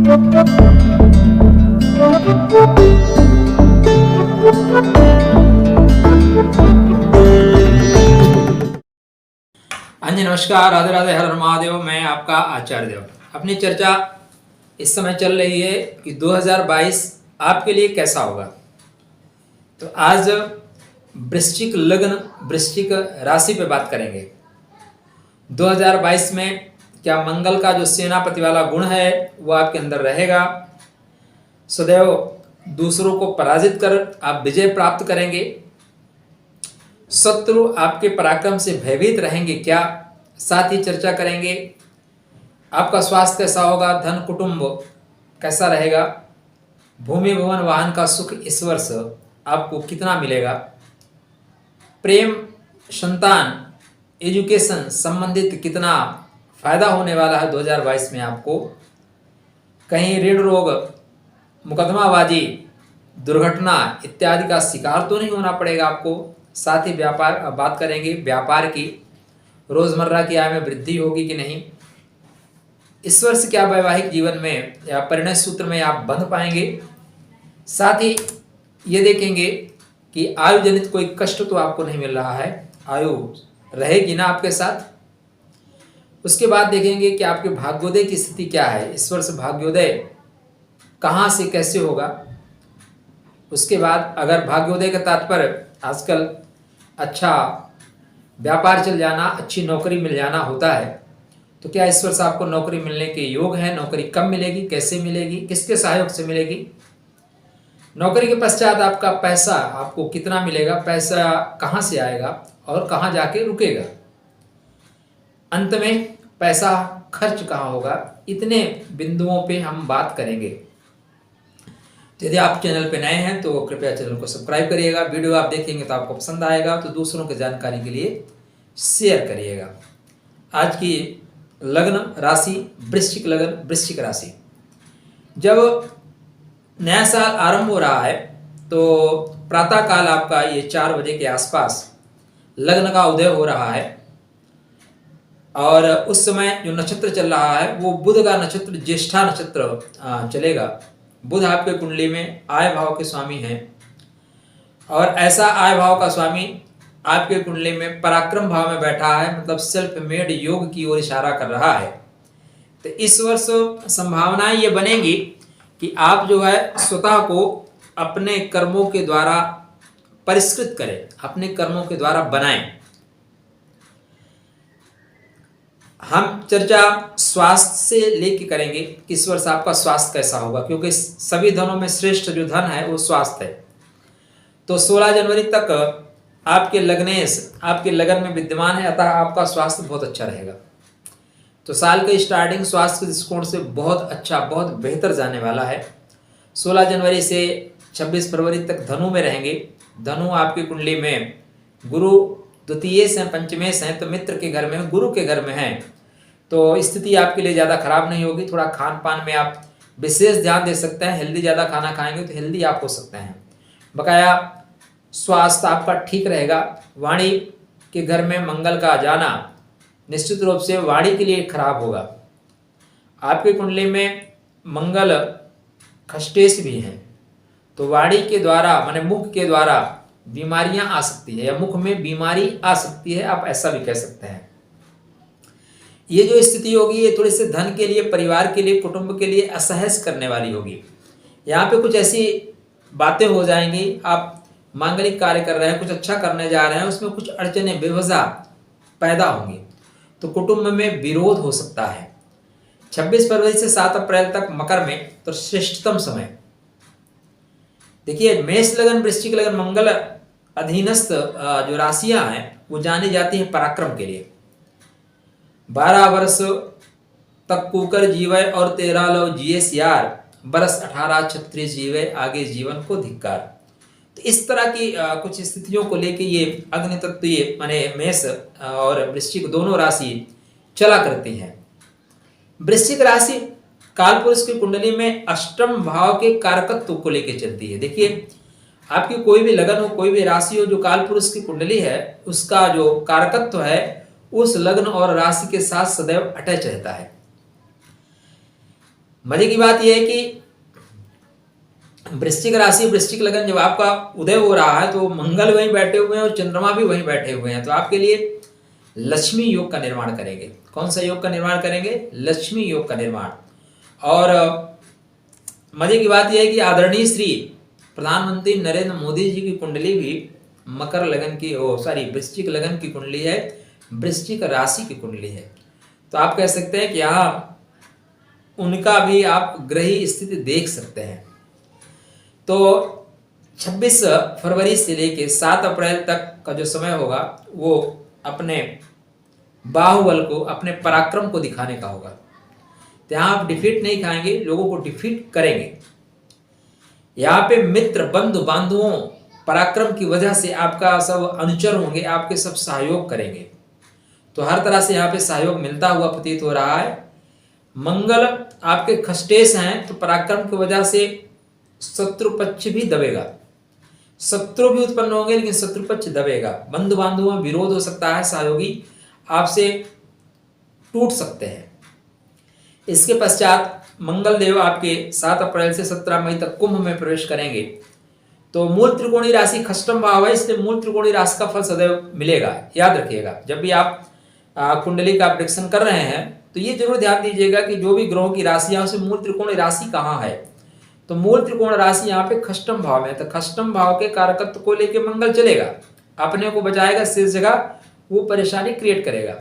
हाँ जी, नमस्कार, राधे राधे, हर हर महादेव। मैं आपका आचार्य देव। अपनी चर्चा इस समय चल रही है कि 2022 आपके लिए कैसा होगा। तो आज वृश्चिक लग्न, वृश्चिक राशि पे बात करेंगे। 2022 में क्या मंगल का जो सेनापति वाला गुण है वो आपके अंदर रहेगा। सदैव दूसरों को पराजित कर आप विजय प्राप्त करेंगे। शत्रु आपके पराक्रम से भयभीत रहेंगे क्या, साथ ही चर्चा करेंगे। आपका स्वास्थ्य कैसा होगा, धन कुटुंब कैसा रहेगा, भूमि भवन वाहन का सुख इस वर्ष आपको कितना मिलेगा, प्रेम, संतान, एजुकेशन संबंधित कितना फायदा होने वाला है 2022 में आपको, कहीं ऋण रोग, मुकदमाबाजी, दुर्घटना इत्यादि का शिकार तो नहीं होना पड़ेगा आपको। साथ ही व्यापार बात करेंगे, व्यापार की, रोजमर्रा की आय में वृद्धि होगी कि नहीं। इस वर्ष क्या वैवाहिक जीवन में या परिणय सूत्र में आप बंध पाएंगे। साथ ही ये देखेंगे कि आयु जनित कोई कष्ट तो आपको नहीं मिल रहा है, आयु रहेगी ना आपके साथ। उसके बाद देखेंगे कि आपके भाग्योदय की स्थिति क्या है, इस वर्ष भाग्योदय कहाँ से कैसे होगा। उसके बाद अगर भाग्योदय का तात्पर्य आजकल अच्छा व्यापार चल जाना, अच्छी नौकरी मिल जाना होता है, तो क्या इस वर्ष आपको नौकरी मिलने के योग हैं। नौकरी कब मिलेगी, कैसे मिलेगी, किसके सहयोग से मिलेगी। नौकरी के पश्चात आपका पैसा आपको कितना मिलेगा, पैसा कहाँ से आएगा और कहाँ जाके रुकेगा। अंत में पैसा खर्च कहाँ होगा। इतने बिंदुओं पे हम बात करेंगे। यदि आप चैनल पे नए हैं तो कृपया चैनल को सब्सक्राइब करिएगा। वीडियो आप देखेंगे तो आपको पसंद आएगा तो दूसरों की जानकारी के लिए शेयर करिएगा। आज की लग्न राशि वृश्चिक लग्न, वृश्चिक राशि। जब नया साल आरंभ हो रहा है तो प्रातः काल आपका ये 4 बजे के आसपास लग्न का उदय हो रहा है और उस समय जो नक्षत्र चल रहा है वो बुध का नक्षत्र, ज्येष्ठा नक्षत्र चलेगा। बुध आपके कुंडली में आय भाव के स्वामी हैं और ऐसा आय भाव का स्वामी आपके कुंडली में पराक्रम भाव में बैठा है, मतलब सेल्फ मेड योग की ओर इशारा कर रहा है। तो इस वर्ष संभावनाएं ये बनेगी कि आप जो है स्वतः को अपने कर्मों के द्वारा परिष्कृत करें, अपने कर्मों के द्वारा बनाएं। हम चर्चा स्वास्थ्य से लेके करेंगे कि इस वर्ष आपका स्वास्थ्य कैसा होगा, क्योंकि सभी धनों में श्रेष्ठ जो धन है वो स्वास्थ्य है। तो 16 जनवरी तक आपके लग्नेश आपके लगन में विद्यमान है, अतः आपका स्वास्थ्य बहुत अच्छा रहेगा। तो साल का स्टार्टिंग स्वास्थ्य के दृष्टिकोण से बहुत अच्छा, बहुत बेहतर जाने वाला है। 16 जनवरी से 26 फरवरी तक धनु में रहेंगे। धनु आपकी कुंडली में गुरु द्वितीय से पंचमेश हैं, तो मित्र के घर में, गुरु के घर में हैं, तो स्थिति आपके लिए ज़्यादा खराब नहीं होगी। थोड़ा खान पान में आप विशेष ध्यान दे सकते हैं। हेल्दी ज़्यादा खाना खाएंगे तो हेल्दी आप हो सकते हैं। बकाया स्वास्थ्य आपका ठीक रहेगा। वाणी के घर में मंगल का जाना निश्चित रूप से वाणी के लिए खराब होगा। आपकी कुंडली में मंगल खष्टेश भी हैं, तो वाणी के द्वारा माने मुख के द्वारा बीमारियां आ सकती है या मुख में बीमारी आ सकती है, आप ऐसा भी कह सकते हैं। ये जो स्थिति होगी ये थोड़ी सी धन के लिए, परिवार के लिए, कुटुंब के लिए असहज करने वाली होगी। यहाँ पे कुछ ऐसी बातें हो जाएंगी, आप मांगलिक कार्य कर रहे हैं, कुछ अच्छा करने जा रहे हैं, उसमें कुछ अड़चनें बेवजह पैदा होंगी, तो कुटुंब में विरोध हो सकता है। 26 फरवरी से 7 अप्रैल तक मकर में तो श्रेष्ठतम समय। देखिए मेष लगन, वृश्चिक लगन, मंगल अधीनस्थ जो राशियां हैं वो जानी जाती हैं पराक्रम के लिए। 12 वर्ष तक कुकर जीवे और 13 लव जिये सियार, बरस 18 छत्तीस जीवे आगे जीवन को धिक्कार। तो इस तरह की कुछ स्थितियों को लेके ये अग्नि तत्व माने मेष और वृश्चिक दोनों राशि चला करती हैं। वृश्चिक राशि कालपुरुष की कुंडली में अष्टम भाव के कारकत्व को लेकर चलती है। देखिए आपकी कोई भी लगन हो, कोई भी राशि हो, जो कालपुरुष की कुंडली है उसका जो कारकत्व है उस लग्न और राशि के साथ सदैव अटैच रहता है। मजे की बात यह है कि वृश्चिक राशि वृश्चिक लगन जब आपका उदय हो रहा है तो मंगल वहीं बैठे हुए हैं और चंद्रमा भी वहीं बैठे हुए हैं, तो आपके लिए लक्ष्मी योग का निर्माण करेंगे। कौन सा योग का निर्माण करेंगे? लक्ष्मी योग का निर्माण। और मजे की बात यह है कि आदरणीय श्री प्रधानमंत्री नरेंद्र मोदी जी की कुंडली भी मकर लगन की वृश्चिक लगन की कुंडली है, वृश्चिक राशि की कुंडली है। तो आप कह सकते हैं कि यहाँ उनका भी आप ग्रही स्थिति देख सकते हैं। तो 26 फरवरी से लेके 7 अप्रैल तक का जो समय होगा वो अपने बाहुबल को, अपने पराक्रम को दिखाने का होगा। तो यहाँ आप डिफीट नहीं खाएंगे, लोगों को डिफीट करेंगे। यहाँ पे मित्र बंधु बांधवों पराक्रम की वजह से आपका सब अनुचर होंगे, आपके सब सहयोग करेंगे। तो हर तरह से यहाँ पे सहयोग मिलता हुआ प्रतीत हो रहा है। मंगल आपके खष्टेश हैं, तो पराक्रम की वजह से शत्रु पक्ष भी दबेगा, शत्रु भी उत्पन्न होंगे लेकिन शत्रु पक्ष दबेगा। बंधु बांधवों में विरोध हो सकता है, सहयोगी आपसे टूट सकते हैं। इसके पश्चात मंगल देव आपके 7 अप्रैल से 17 मई तक कुंभ में प्रवेश करेंगे। तो मूल त्रिकोणीय राशि खष्टम भाव है, इसलिए मूल त्रिकोणीय राशि का फल सदैव मिलेगा। याद रखिएगा, जब भी आप कुंडली का प्रेडिक्शन कर रहे हैं तो ये जरूर ध्यान दीजिएगा कि जो भी ग्रहों की राशियां उसे मूल त्रिकोणीय राशि कहाँ है। तो मूल त्रिकोण राशि यहाँ पे खष्टम भाव में, तो खष्टम भाव के कारकत्व को लेके मंगल चलेगा, अपने को बचाएगा, शेष जगह वो परेशानी क्रिएट करेगा।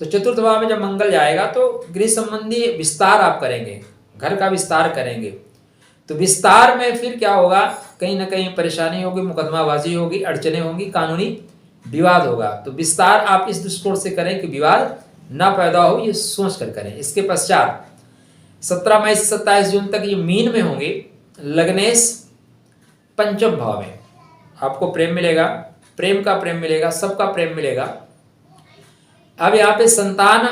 तो चतुर्थ भाव में जब मंगल जाएगा तो गृह संबंधी विस्तार आप करेंगे, घर का विस्तार करेंगे। तो विस्तार में फिर क्या होगा, कहीं ना कहीं परेशानी होगी, मुकदमाबाजी होगी, अड़चने होंगी, कानूनी विवाद होगा। तो विस्तार आप इस दृष्टिकोण से करें कि विवाद ना पैदा हो, ये सोच कर करें। इसके पश्चात 17 मई से 27 जून तक ये मीन में होंगे, लग्नेश पंचम भाव में। आपको प्रेम मिलेगा, प्रेम का प्रेम मिलेगा, सबका प्रेम मिलेगा। अब यहाँ पे संतान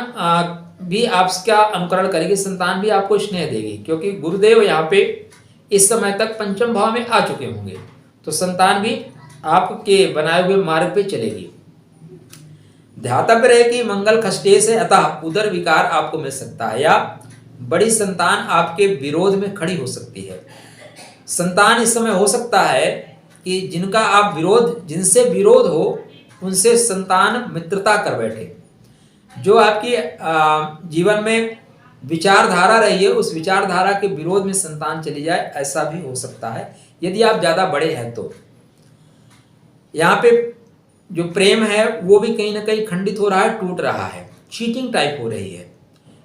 भी आपका अनुकरण करेगी, संतान भी आपको स्नेह देगी, क्योंकि गुरुदेव यहाँ पे इस समय तक पंचम भाव में आ चुके होंगे। तो संतान भी आपके बनाए हुए मार्ग पे चलेगी। ध्यातव्य रहे कि मंगल खष्टेश है, अतः उदर विकार आपको मिल सकता है या बड़ी संतान आपके विरोध में खड़ी हो सकती है। संतान इस समय हो सकता है कि जिनका आप जिनसे विरोध हो उनसे संतान मित्रता कर बैठे। जो आपकी जीवन में विचारधारा रही है उस विचारधारा के विरोध में संतान चली जाए, ऐसा भी हो सकता है यदि आप ज्यादा बड़े हैं। तो यहाँ पे जो प्रेम है वो भी कहीं ना कहीं खंडित हो रहा है, टूट रहा है, चीटिंग टाइप हो रही है।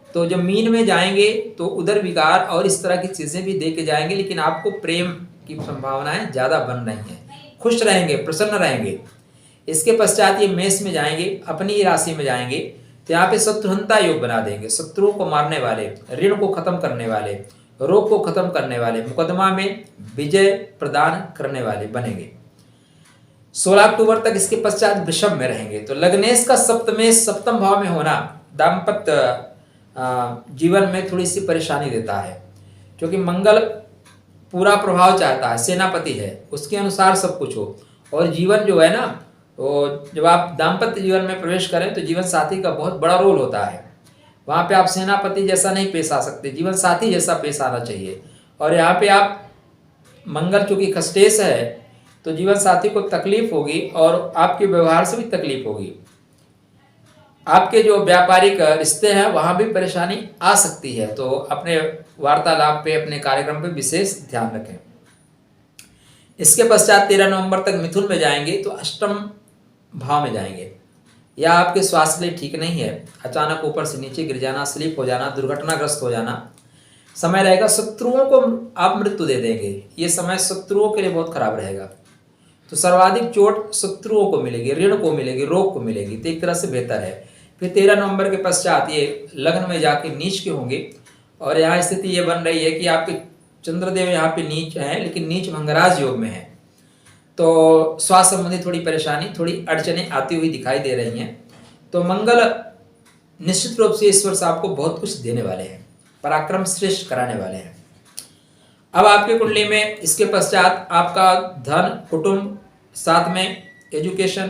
तो जब मीन में जाएंगे तो उदर विकार और इस तरह की चीजें भी दे के जाएंगे, लेकिन आपको प्रेम की संभावनाएं ज्यादा बन रही हैं, खुश रहेंगे, प्रसन्न रहेंगे। इसके पश्चात ये मेष में जाएंगे, अपनी ही राशि में जाएंगे, तो यहाँ पे शत्रुहंता योग बना देंगे। शत्रुओं को मारने वाले, ऋण को खत्म करने वाले, रोग को खत्म करने वाले, मुकदमा में विजय प्रदान करने वाले बनेंगे। 16 अक्टूबर तक इसके पश्चात वृषभ में रहेंगे। तो लग्नेश का सप्तम भाव में होना दाम्पत्य जीवन में थोड़ी सी परेशानी देता है, क्योंकि मंगल पूरा प्रभाव चाहता है, सेनापति है, उसके अनुसार सब कुछ हो। और जीवन जो है ना, तो जब आप दाम्पत्य जीवन में प्रवेश करें तो जीवन साथी का बहुत बड़ा रोल होता है। वहाँ पे आप सेनापति जैसा नहीं पेश आ सकते, जीवन साथी जैसा पेश आना चाहिए। और यहाँ पे आप मंगल चूंकि खष्टेश है तो जीवन साथी को तकलीफ होगी और आपके व्यवहार से भी तकलीफ होगी। आपके जो व्यापारिक रिश्ते हैं वहां भी परेशानी आ सकती है। तो अपने वार्तालाप पे, अपने कार्यक्रम पे विशेष ध्यान रखें। इसके पश्चात 13 नवंबर तक मिथुन में जाएंगे तो अष्टम भाव में जाएंगे। या आपके स्वास्थ्य लिए ठीक नहीं है, अचानक ऊपर से नीचे गिर जाना, स्लिप हो जाना, दुर्घटनाग्रस्त हो जाना समय रहेगा। शत्रुओं को आप मृत्यु दे देंगे, ये समय शत्रुओं के लिए बहुत खराब रहेगा। तो सर्वाधिक चोट शत्रुओं को मिलेगी, ऋण को मिलेगी, रोग को मिलेगी। तो एक तरह से बेहतर है। फिर 13 नवंबर के पश्चात ये लग्न में जाके नीच के होंगे। और यहाँ स्थिति ये बन रही है कि आपके चंद्रदेव यहाँ पे नीच हैं, लेकिन नीच भंगराज योग में है। तो स्वास्थ्य संबंधी थोड़ी परेशानी, थोड़ी अड़चने आती हुई दिखाई दे रही हैं। तो मंगल निश्चित रूप से इस वर्ष आपको बहुत कुछ देने वाले हैं, पराक्रम श्रेष्ठ कराने वाले हैं। अब आपके कुंडली में इसके पश्चात आपका धन, कुटुंब, साथ में एजुकेशन,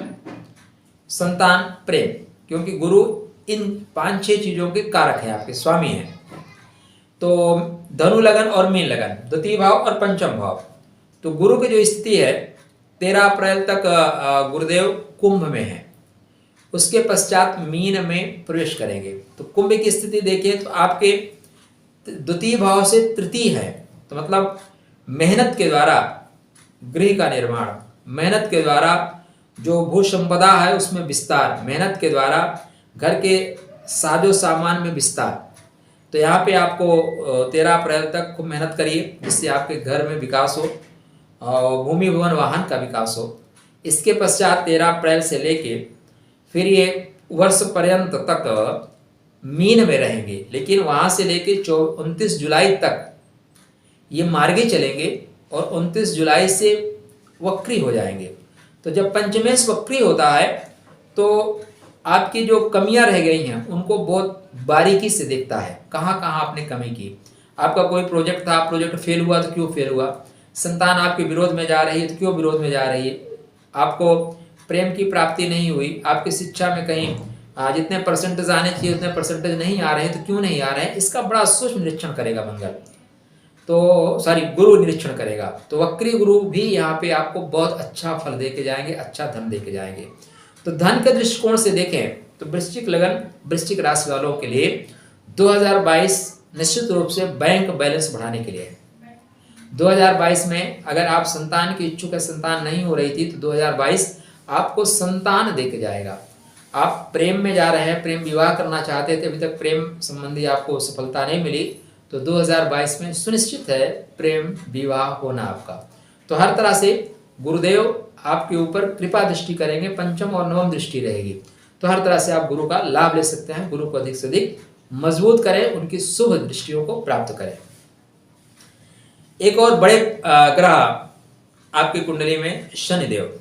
संतान, प्रेम, क्योंकि गुरु इन 5-6 चीजों के कारक हैं, आपके स्वामी हैं। तो धनु लगन और मीन लगन, द्वितीय भाव और पंचम भाव। तो गुरु की जो स्थिति है 13 अप्रैल तक गुरुदेव कुंभ में है, उसके पश्चात मीन में प्रवेश करेंगे। तो कुंभ की स्थिति देखिए तो आपके द्वितीय भाव से तृतीय है, तो मतलब मेहनत के द्वारा गृह का निर्माण, मेहनत के द्वारा जो भू संपदा है उसमें विस्तार, मेहनत के द्वारा घर के साजो सामान में विस्तार। तो यहाँ पे आपको 13 अप्रैल तक खूब मेहनत करिए जिससे आपके घर में विकास हो और भूमि भवन वाहन का विकास हो। इसके पश्चात 13 अप्रैल से लेके फिर ये वर्ष पर्यंत तक मीन में रहेंगे, लेकिन वहाँ से लेके 29 जुलाई तक ये मार्गी चलेंगे और 29 जुलाई से वक्री हो जाएंगे। तो जब पंचमेश वक्री होता है तो आपकी जो कमियां रह गई हैं उनको बहुत बारीकी से देखता है, कहाँ कहाँ आपने कमी की। आपका कोई प्रोजेक्ट था, प्रोजेक्ट फेल हुआ तो क्यों फेल हुआ, संतान आपके विरोध में जा रही है तो क्यों विरोध में जा रही है, आपको प्रेम की प्राप्ति नहीं हुई, आपकी शिक्षा में कहीं जितने परसेंटेज आने चाहिए उतने परसेंटेज नहीं आ रहे हैं तो क्यों नहीं आ रहे हैं, इसका बड़ा सूक्ष्म निरीक्षण करेगा मंगल, तो सॉरी गुरु निरीक्षण करेगा। तो वक्री गुरु भी यहाँ पे आपको बहुत अच्छा फल दे के जाएंगे, अच्छा धन दे के जाएंगे। तो धन के दृष्टिकोण से देखें तो वृश्चिक लगन, वृश्चिक राशि वालों के लिए 2022 निश्चित रूप से बैंक बैलेंस बढ़ाने के लिए है। 2022 में अगर आप संतान की इच्छुक है, संतान नहीं हो रही थी, तो 2022 आपको संतान दे के जाएगा। आप प्रेम में जा रहे हैं, प्रेम विवाह करना चाहते थे, अभी तक प्रेम संबंधी आपको सफलता नहीं मिली, तो 2022 में सुनिश्चित है प्रेम विवाह होना आपका। तो हर तरह से गुरुदेव आपके ऊपर कृपा दृष्टि करेंगे, पंचम और नवम दृष्टि रहेगी, तो हर तरह से आप गुरु का लाभ ले सकते हैं। गुरु को अधिक से अधिक मजबूत करें, उनकी शुभ दृष्टियों को प्राप्त करें। एक और बड़े ग्रह आपकी कुंडली में शनिदेव,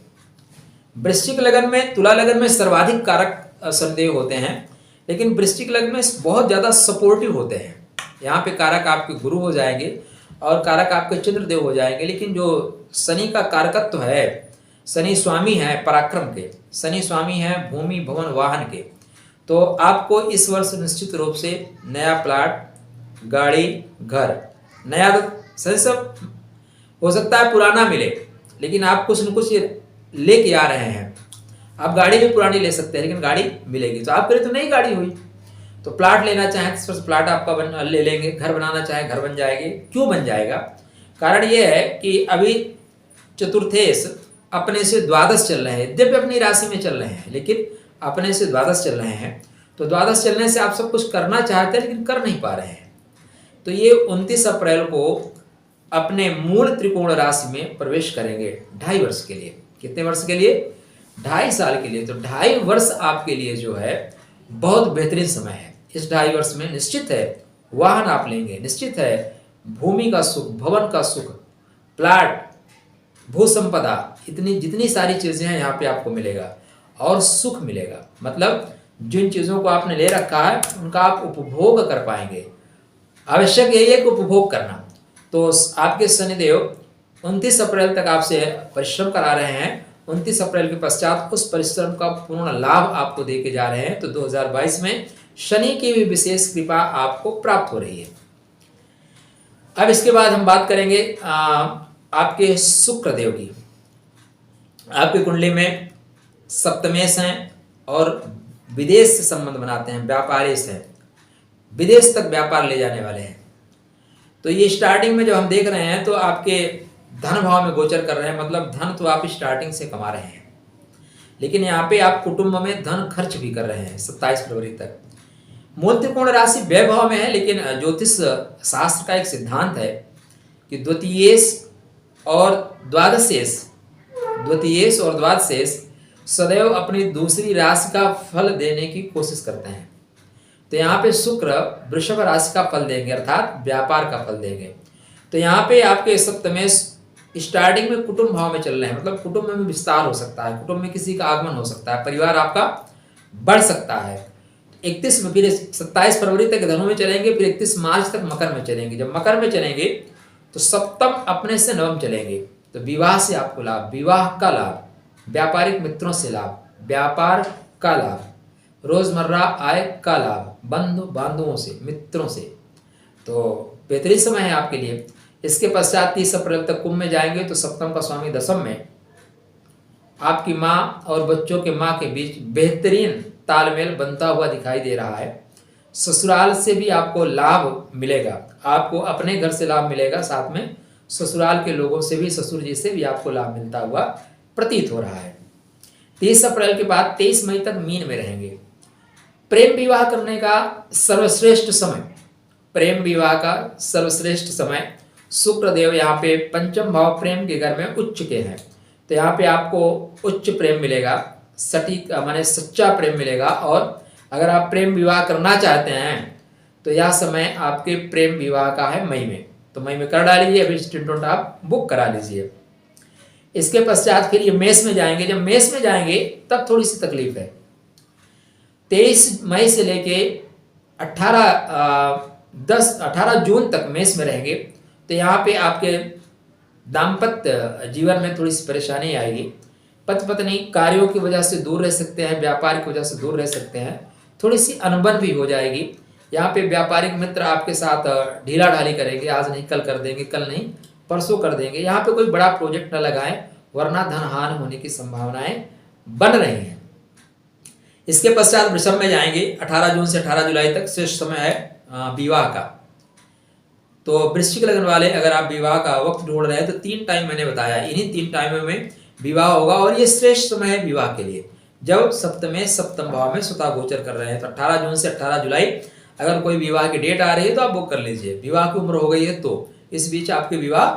वृश्चिक लगन में, तुला लगन में सर्वाधिक कारक शनिदेव होते हैं, लेकिन वृश्चिक लगन में बहुत ज्यादा सपोर्टिव होते हैं। यहाँ पे कारक आपके गुरु हो जाएंगे और कारक आपके चंद्रदेव हो जाएंगे, लेकिन जो शनि का कारकत्व है, शनि स्वामी है पराक्रम के, शनि स्वामी है भूमि भवन वाहन के। तो आपको इस वर्ष निश्चित रूप से नया प्लाट, गाड़ी, घर, नया सही सब हो सकता है पुराना मिले, लेकिन आप कुछ न कुछ लेके आ रहे हैं। आप गाड़ी भी पुरानी ले सकते हैं, लेकिन गाड़ी मिलेगी। तो आपके लिए तो नई गाड़ी हुई। तो प्लाट लेना चाहें तो प्लाट आपका ले लेंगे, घर बनाना चाहें घर बन जाएंगे। क्यों बन जाएगा? कारण यह है कि अभी चतुर्थेश अपने से द्वादश चल रहे हैं, यद्यपि अपनी राशि में चल रहे हैं, लेकिन अपने से द्वादश चल रहे हैं। तो द्वादश चलने से आप सब कुछ करना चाहते हैं लेकिन कर नहीं पा रहे हैं। तो ये 29 अप्रैल को अपने मूल त्रिकोण राशि में प्रवेश करेंगे 2.5 वर्ष के लिए। कितने वर्ष के लिए? 2.5 साल के लिए। तो 2.5 वर्ष आपके लिए जो है बहुत बेहतरीन समय है। इस 2.5 वर्ष में निश्चित है वाहन आप लेंगे, निश्चित है भूमि का सुख, भवन का सुख, प्लाट, भू संपदा, इतनी जितनी सारी चीजें हैं यहाँ पे आपको मिलेगा और सुख मिलेगा। मतलब जिन चीजों को आपने ले रखा है उनका आप उपभोग कर पाएंगे। आवश्यक यही है कि उपभोग करना। तो आपके शनिदेव 29 अप्रैल तक आपसे परिश्रम करा रहे हैं। 29 अप्रैल के पश्चात उस परिश्रम का पूर्ण लाभ आपको दे के जा रहे हैं। तो 2022 में शनि की भी विशेष कृपा आपको प्राप्त हो रही है। अब इसके बाद हम बात करेंगे आपके शुक्र देव की। आपकी कुंडली में सप्तमेश हैं और विदेश से संबंध बनाते हैं, व्यापारेश हैं, विदेश तक व्यापार ले जाने वाले हैं। तो ये स्टार्टिंग में जो हम देख रहे हैं तो आपके धन भाव में गोचर कर रहे हैं, मतलब धन तो आप स्टार्टिंग से कमा रहे हैं, लेकिन यहाँ पे आप कुटुंब में धन खर्च भी कर रहे हैं 27 फरवरी तक। मूल त्रिकोण राशि व्यय भाव में है, लेकिन ज्योतिष शास्त्र का एक सिद्धांत है कि द्वितीयेश और द्वादशेश सदैव अपनी दूसरी राशि का फल देने की कोशिश करते हैं। तो यहाँ पे शुक्र वृषभ राशि का फल देंगे, अर्थात व्यापार का फल देंगे। तो यहाँ पे आपके सप्तमेश स्टार्टिंग में कुटुंब भाव में चल रहे हैं, मतलब कुटुंब में विस्तार हो सकता है, कुटुंब में किसी का आगमन हो सकता है, परिवार आपका बढ़ सकता है। 31 में फिर 27 फरवरी तक धनु में चलेंगे, फिर 31 मार्च तक मकर में चलेंगे। जब मकर में चलेंगे तो सप्तम अपने से नवम चलेंगे। तो विवाह से आपको लाभ, विवाह का लाभ, व्यापारिक मित्रों से लाभ, व्यापार का लाभ, रोजमर्रा आय का लाभ, बंधु बांधवों से, मित्रों से। तो बेहतरीन समय है आपके लिए। इसके पश्चात 30 अप्रैल तक कुंभ में जाएंगे तो सप्तम का स्वामी दशम में, आपकी माँ और बच्चों के माँ के बीच बेहतरीन तालमेल बनता हुआ दिखाई दे रहा है। ससुराल से भी आपको लाभ मिलेगा, आपको अपने घर से लाभ मिलेगा, साथ में ससुराल के लोगों से भी, ससुर जी से भी आपको लाभ मिलता हुआ प्रतीत हो रहा है। 30 अप्रैल के बाद 23 मई तक मीन में रहेंगे। प्रेम विवाह करने का सर्वश्रेष्ठ समय, प्रेम विवाह का सर्वश्रेष्ठ समय, शुक्रदेव यहाँ पे पंचम भाव प्रेम के घर में उच्च के हैं, तो यहाँ पे आपको उच्च प्रेम मिलेगा, सटीक माने सच्चा प्रेम मिलेगा। और अगर आप प्रेम विवाह करना चाहते हैं तो यह समय आपके प्रेम विवाह का है मई में, तो मई में कर डालीजिए, अभी स्टेटमेंट आप बुक करा लीजिए। इसके पश्चात फिर ये मेष में जाएंगे। जब मेष में जाएंगे तब थोड़ी सी तकलीफ है। 23 मई से लेके 18 जून तक मेष में रहेंगे, तो यहाँ पे आपके दाम्पत्य जीवन में थोड़ी सी परेशानी आएगी। पति पत्नी कार्यों की वजह से दूर रह सकते हैं, व्यापार की वजह से दूर रह सकते हैं, थोड़ी सी अनबन भी हो जाएगी। यहाँ पे व्यापारिक मित्र आपके साथ ढीला ढाली करेंगे, आज नहीं कल कर देंगे, कल नहीं परसों कर देंगे। यहाँ पे कोई बड़ा प्रोजेक्ट न लगाएं, वरना धनहानि होने की संभावनाएं बन रही हैं। इसके पश्चात वृषभ में जाएंगे। 18 जून से 18 जुलाई तक श्रेष्ठ समय है विवाह का। तो वृश्चिक लग्न वाले अगर आप विवाह का वक्त ढूंढ रहे हैं तो 3 टाइम मैंने बताया, इन्हीं 3 टाइमों में विवाह होगा और ये श्रेष्ठ समय है विवाह के लिए, जब सप्तम भाव में स्वतः गोचर कर रहे हैं। तो 18 जून से 18 जुलाई अगर कोई विवाह की डेट आ रही है तो आप बुक कर लीजिए। विवाह की उम्र हो गई है तो इस बीच आपकी विवाह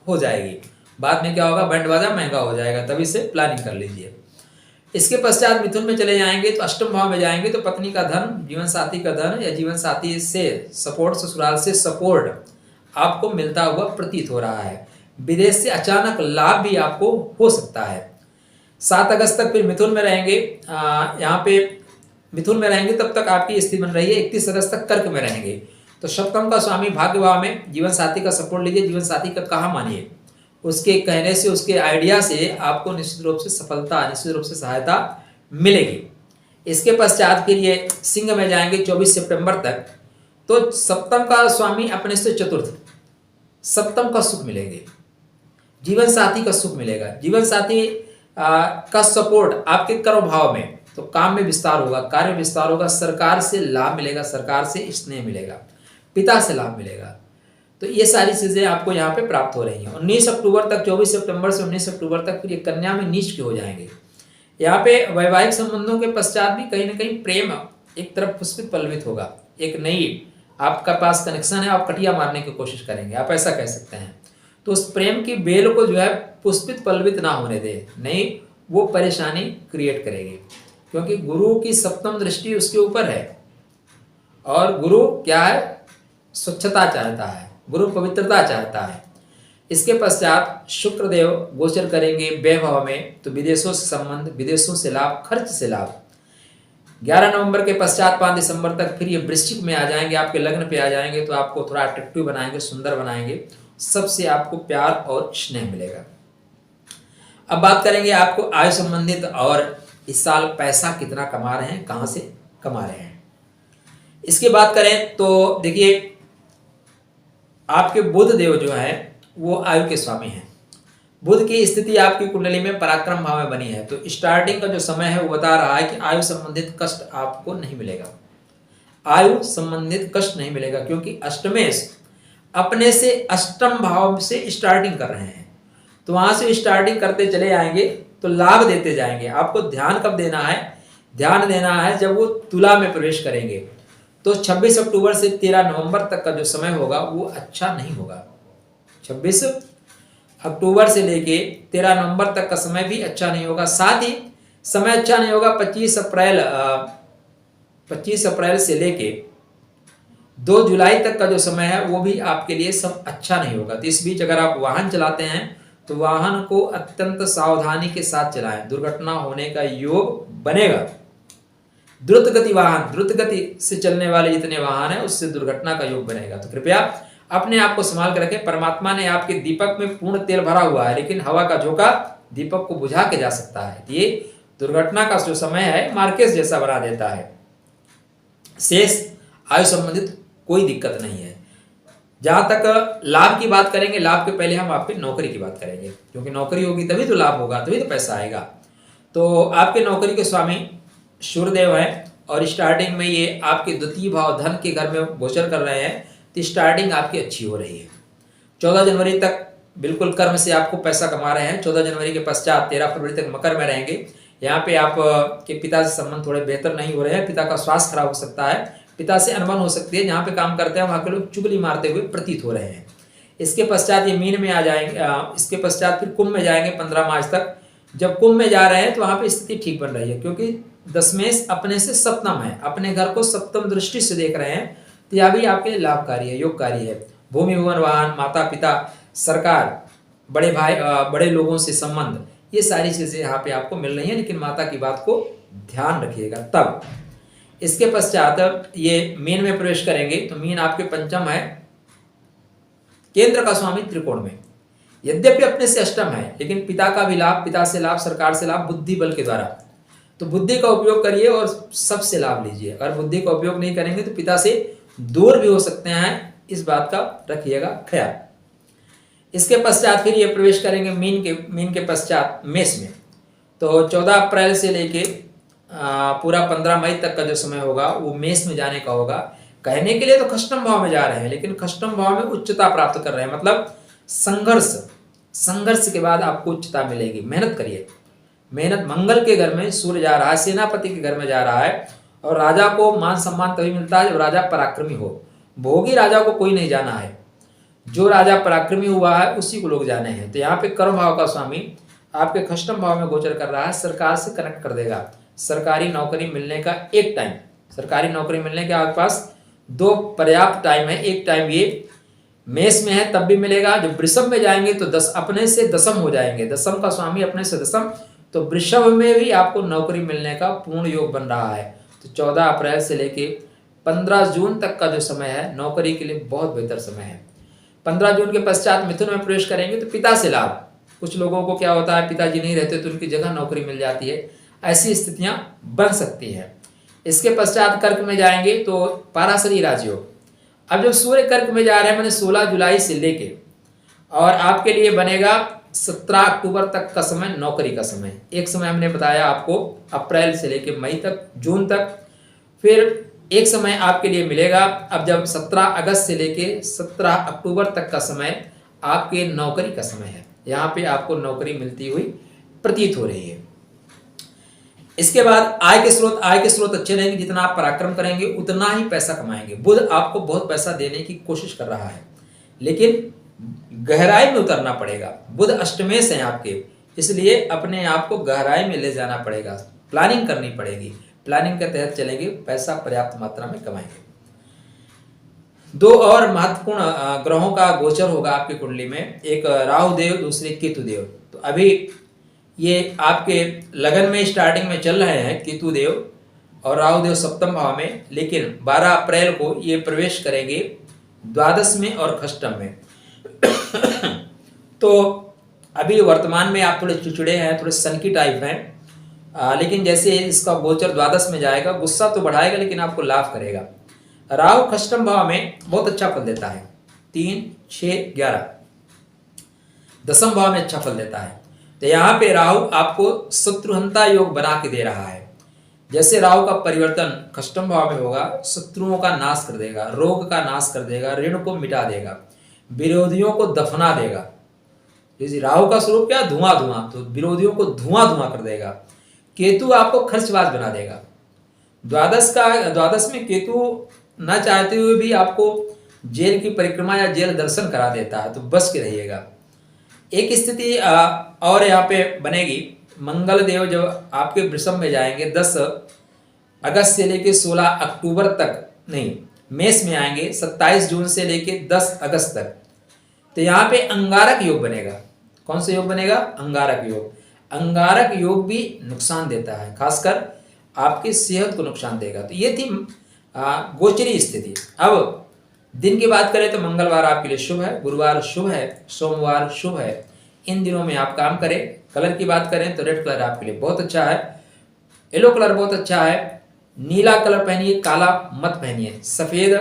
हो जाएगी। बाद में क्या होगा, बैंड बाजा महंगा हो जाएगा, तभी से प्लानिंग कर लीजिए। इसके पश्चात मिथुन में चले जाएंगे तो अष्टम भाव में जाएंगे, तो पत्नी का धन, जीवन साथी का धन या जीवन साथी से सपोर्ट, ससुराल से सपोर्ट आपको मिलता हुआ प्रतीत हो रहा है। विदेश से अचानक लाभ भी आपको हो सकता है। 7 अगस्त तक फिर मिथुन में रहेंगे। यहाँ पे मिथुन में रहेंगे तब तक आपकी स्थिति बन रही है। 31 अगस्त तक कर्क में रहेंगे। तो सप्तम का स्वामी भाग्य भाव में, जीवन साथी का सपोर्ट लीजिए। जीवन साथी का कहा मानिए, उसके कहने से, उसके आइडिया से आपको निश्चित रूप से सफलता, निश्चित रूप से सहायता मिलेगी। इसके पश्चात फिर ये सिंह में जाएंगे 24 सितंबर तक। तो सप्तम का स्वामी अपने से चतुर्थ, सप्तम का सुख मिलेंगे, जीवन साथी का सुख मिलेगा। जीवन साथी का सपोर्ट आपके कर्म भाव में, तो काम में विस्तार होगा, कार्य में विस्तार होगा, सरकार से लाभ मिलेगा, सरकार से स्नेह मिलेगा, पिता से लाभ मिलेगा। तो ये सारी चीजें आपको यहाँ पे प्राप्त हो रही हैं। 19 अक्टूबर तक, 24 सितंबर से 19 अक्टूबर तक फिर ये कन्या में नीच के हो जाएंगे। यहाँ पे वैवाहिक संबंधों के पश्चात भी कहीं ना कहीं प्रेम एक तरफ पुष्पित पल्लवित होगा। एक नई आपका पास कनेक्शन है, आप कटिया मारने की कोशिश करेंगे, आप ऐसा कह सकते हैं। तो उस प्रेम की बेल को जो है पुष्पित पल्लवित ना होने दे, नहीं वो परेशानी क्रिएट करेगी, क्योंकि गुरु की सप्तम दृष्टि उसके ऊपर है। और गुरु क्या है, स्वच्छता चाहता है, गुरु पवित्रता चाहता है। इसके पश्चात शुक्रदेव गोचर करेंगे व्यय भाव में, तो विदेशों से संबंध, विदेशों से लाभ, खर्च से लाभ। 11 नवंबर के पश्चात 5 दिसंबर तक फिर ये वृश्चिक में आ जाएंगे, आपके लग्न पे आ जाएंगे, तो आपको थोड़ा अट्रैक्टिव बनाएंगे, सुंदर बनाएंगे, सबसे आपको प्यार और स्नेह मिलेगा। अब बात करेंगे आपको आय संबंधित, और इस साल पैसा कितना कमा रहे हैं, कहाँ से कमा रहे हैं। इसकी बात करें तो देखिए, आपके बुध देव जो है वो आयु के स्वामी हैं। बुध की स्थिति आपकी कुंडली में पराक्रम भाव में बनी है, तो स्टार्टिंग का जो समय है वो बता रहा है कि आयु संबंधित कष्ट आपको नहीं मिलेगा, आयु संबंधित कष्ट नहीं मिलेगा, क्योंकि अष्टमेश अपने से अष्टम भाव से स्टार्टिंग कर रहे हैं, तो वहां से स्टार्टिंग करते चले आएंगे तो लाभ देते जाएंगे। आपको ध्यान कब देना है, ध्यान देना है जब वो तुला में प्रवेश करेंगे। तो 26 अक्टूबर से 13 नवंबर तक का जो समय होगा वो अच्छा नहीं होगा। 26 अक्टूबर से लेके 13 नवंबर तक का समय भी अच्छा नहीं होगा। साथ ही समय अच्छा नहीं होगा 25 अप्रैल से लेके 2 जुलाई तक का जो समय है वो भी आपके लिए सब अच्छा नहीं होगा। तो इस बीच अगर आप वाहन चलाते हैं तो वाहन को अत्यंत सावधानी के साथ चलाएं, दुर्घटना होने का योग बनेगा। द्रुत गति वाहन, द्रुत गति से चलने वाले जितने वाहन हैं उससे दुर्घटना का योग बनेगा। तो कृपया अपने आप को संभाल कर रखें। परमात्मा ने आपके दीपक में पूर्ण तेल भरा हुआ है, लेकिन हवा का झोंका दीपक को बुझा के जा सकता है। ये दुर्घटना का जो समय है मार्केस जैसा बना देता है। शेष आयु संबंधित कोई दिक्कत नहीं है। जहां तक लाभ की बात करेंगे, लाभ के पहले हम आपकी नौकरी की बात करेंगे, क्योंकि नौकरी होगी तभी तो लाभ होगा, तभी तो पैसा आएगा। तो आपके नौकरी के स्वामी सूर्यदेव हैं और स्टार्टिंग में ये आपके द्वितीय भाव धन के घर में गोचर कर रहे हैं, तो स्टार्टिंग आपकी अच्छी हो रही है। 14 जनवरी तक बिल्कुल कर्म से आपको पैसा कमा रहे हैं। 14 जनवरी के पश्चात 13 फरवरी तक मकर में रहेंगे। यहाँ पे आप के पिता से संबंध थोड़े बेहतर नहीं हो रहे हैं, पिता का स्वास्थ्य खराब हो सकता है, पिता से अनबन हो सकती है, जहाँ पे काम करते हैं वहाँ के लोग चुगली मारते हुए प्रतीत हो रहे हैं। इसके पश्चात ये मीन में आ जाएंगे, इसके पश्चात फिर कुंभ में जाएंगे 15 मार्च तक। जब कुंभ में जा रहे हैं तो वहाँ पे स्थिति ठीक बन रही है, क्योंकि दशमेश अपने से सप्तम है, अपने घर को सप्तम दृष्टि से देख रहे हैं, तो यह भी आपके लिए लाभकारी है, योगकारी है। भूमि भवन वाहन, माता पिता, सरकार, बड़े भाई, बड़े लोगों से संबंध, ये सारी चीजें यहाँ पे आपको मिल रही हैं, लेकिन माता की बात को ध्यान रखिएगा। तब इसके पश्चात ये मीन में प्रवेश करेंगे, तो मीन आपके पंचम है, केंद्र का स्वामी त्रिकोण में, यद्यपि अपने से अष्टम है, लेकिन पिता का भी लाभ, पिता से लाभ, सरकार से लाभ, बुद्धि बल के द्वारा। तो बुद्धि का उपयोग करिए और सबसे लाभ लीजिए। अगर बुद्धि का उपयोग नहीं करेंगे तो पिता से दूर भी हो सकते हैं, इस बात का रखिएगा ख्याल। इसके पश्चात फिर ये प्रवेश करेंगे मीन के पश्चात मेष में। तो 14 अप्रैल से लेके पूरा 15 मई तक का जो समय होगा वो मेष में जाने का होगा। कहने के लिए तो खष्टम भाव में जा रहे हैं, लेकिन खष्टम भाव में उच्चता प्राप्त कर रहे हैं, मतलब संघर्ष के बाद आपको उच्चता मिलेगी। मेहनत करिए, मेहनत। मंगल के घर में सूर्य जा रहा है, सेनापति के घर में जा रहा है, और राजा को मान सम्मान तभी मिलता है जब राजा पराक्रमी हो। भोगी राजा को कोई नहीं जाना है, जो राजा पराक्रमी हुआ है उसी को लोग जाने हैं। तो यहाँ पे कर्म भाव का स्वामी आपके खष्टम भाव में गोचर कर रहा है, सरकार से कनेक्ट कर देगा। सरकारी नौकरी मिलने का एक टाइम, सरकारी नौकरी मिलने के आपके पास 2 पर्याप्त टाइम है। एक टाइम ये मेष में है तब भी मिलेगा, जब वृषभ में जाएंगे तो अपने से दशम हो जाएंगे, दशम का स्वामी अपने से दशम, तो वृषभ में भी आपको नौकरी मिलने का पूर्ण योग बन रहा है। तो 14 अप्रैल से लेके 15 जून तक का जो समय है नौकरी के लिए बहुत बेहतर समय है। 15 जून के पश्चात मिथुन में प्रवेश करेंगे तो पिता से लाभ। कुछ लोगों को क्या होता है, पिताजी नहीं रहते तो उनकी जगह नौकरी मिल जाती है, ऐसी स्थितियां बन सकती हैं। इसके पश्चात कर्क में जाएंगे तो पाराशरी राजयोग। अब जब सूर्य कर्क में जा रहे हैं, मैंने 16 जुलाई से लेके, और आपके लिए बनेगा 17 अक्टूबर तक का समय नौकरी का समय। एक समय हमने बताया आपको अप्रैल से लेके मई तक, जून तक, फिर एक समय आपके लिए मिलेगा। अब जब 17 अगस्त से लेके 17 अक्टूबर तक का समय आपके नौकरी का समय है, यहाँ पे आपको नौकरी मिलती हुई प्रतीत हो रही है। इसके बाद आय के स्रोत अच्छे रहेंगे। जितना आप पराक्रम करेंगे उतना ही पैसा कमाएंगे। बुध आपको बहुत पैसा देने की कोशिश कर रहा है, लेकिन गहराई में उतरना पड़ेगा। बुध अष्टमेश है आपके, इसलिए अपने आप को गहराई में ले जाना पड़ेगा, प्लानिंग करनी पड़ेगी। प्लानिंग के तहत चलेंगे, पैसा पर्याप्त मात्रा में कमाएंगे। 2 और महत्वपूर्ण ग्रहों का गोचर होगा आपकी कुंडली में, एक राहु देव, दूसरे केतु देव। तो अभी ये आपके लगन में स्टार्टिंग में चल रहे हैं केतु देव और राहु देव सप्तम भाव में, लेकिन 12 अप्रैल को ये प्रवेश करेंगे द्वादश में और खष्टम में। तो अभी वर्तमान में आप थोड़े चिड़चिड़े हैं, थोड़े सनकी टाइप हैं, लेकिन जैसे इसका गोचर द्वादश में जाएगा, गुस्सा तो बढ़ाएगा लेकिन आपको लाभ करेगा। राहु खष्टम भाव में बहुत अच्छा फल देता है, 3, 6, 11 दशम भाव में अच्छा फल देता है। तो यहाँ पे राहु आपको शत्रुहंता योग बना के दे रहा है। जैसे राहु का परिवर्तन खष्टम भाव में होगा, शत्रुओं का नाश कर देगा, रोग का नाश कर देगा, ऋण को मिटा देगा, विरोधियों को दफना देगा। जैसे राहु का स्वरूप क्या, धुआं, तो विरोधियों को धुआं कर देगा। केतु आपको खर्चबाज बना देगा। द्वादश में केतु न चाहते हुए भी आपको जेल की परिक्रमा या जेल दर्शन करा देता है, तो बच के रहिएगा। एक स्थिति और यहाँ पे बनेगी, मंगल देव जब आपके वृषभ में जाएंगे 10 अगस्त से लेके 16 अक्टूबर तक, नहीं मेष में आएंगे 27 जून से लेके 10 अगस्त तक। तो यहाँ पे अंगारक योग बनेगा। कौन सा योग बनेगा, अंगारक योग। अंगारक योग भी नुकसान देता है, खासकर आपकी सेहत को नुकसान देगा। तो ये थी गोचरी स्थिति। अब दिन की बात करें तो मंगलवार आपके लिए शुभ है, गुरुवार शुभ है, सोमवार शुभ है। इन दिनों में आप काम करें। कलर की बात करें तो रेड कलर आपके लिए बहुत अच्छा है, येलो कलर बहुत अच्छा है, नीला कलर पहनिए, काला मत पहनिए, सफेद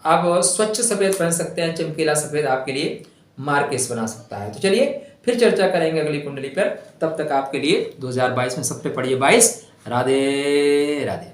आप स्वच्छ सफेद पहन सकते हैं, चमकीला सफेद आपके लिए मार्केस बना सकता है। तो चलिए फिर चर्चा करेंगे अगली कुंडली पर, तब तक आपके लिए 2022 में सब पे पढ़िए 22। राधे राधे।